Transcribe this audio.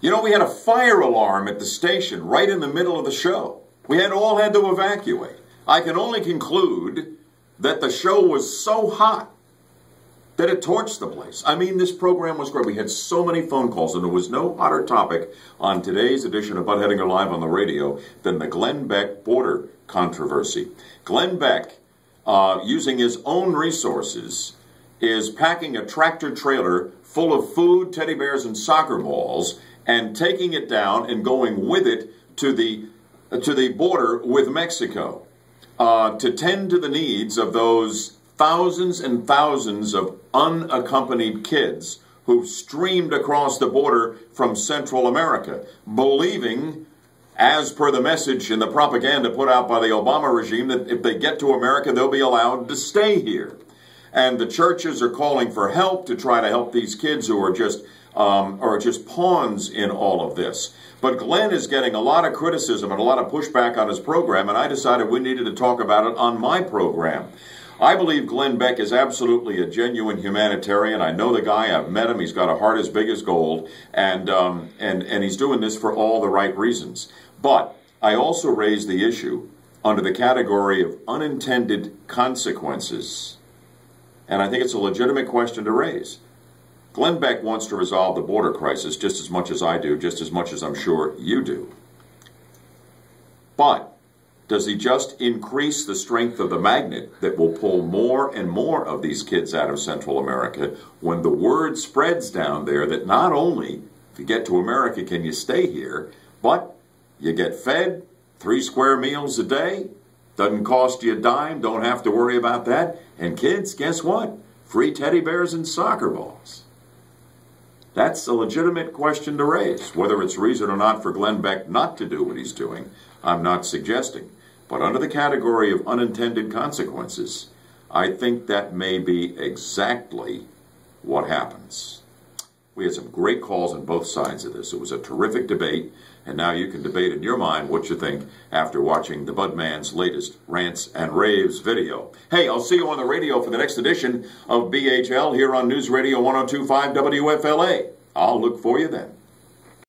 You know, we had a fire alarm at the station right in the middle of the show. We all had to evacuate. I can only conclude that the show was so hot that it torched the place. I mean, this program was great. We had so many phone calls, and there was no hotter topic on today's edition of Bud Hedinger Live on the radio than the Glenn Beck border controversy. Glenn Beck, using his own resources, is packing a tractor trailer full of food, teddy bears, and soccer balls, and taking it down and going with it to the border with Mexico to tend to the needs of those thousands and thousands of unaccompanied kids who streamed across the border from Central America, believing, as per the message and the propaganda put out by the Obama regime, that if they get to America, they'll be allowed to stay here. And the churches are calling for help to try to help these kids who are just pawns in all of this. But Glenn is getting a lot of criticism and a lot of pushback on his program, and I decided we needed to talk about it on my program. I believe Glenn Beck is absolutely a genuine humanitarian. I know the guy. I've met him. He's got a heart as big as gold, and he's doing this for all the right reasons. But I also raise the issue under the category of unintended consequences, and I think it's a legitimate question to raise. Glenn Beck wants to resolve the border crisis just as much as I do, just as much as I'm sure you do. But does he just increase the strength of the magnet that will pull more and more of these kids out of Central America when the word spreads down there that not only, if you get to America, can you stay here, but you get fed 3 square meals a day, doesn't cost you a dime, don't have to worry about that, and kids, guess what? Free teddy bears and soccer balls. That's a legitimate question to raise. Whether it's reason or not for Glenn Beck not to do what he's doing, I'm not suggesting. But under the category of unintended consequences, I think that may be exactly what happens. We had some great calls on both sides of this. It was a terrific debate, and now you can debate in your mind what you think after watching the Budman's latest Rants and Raves video. Hey, I'll see you on the radio for the next edition of BHL here on News Radio 102.5 WFLA. I'll look for you then.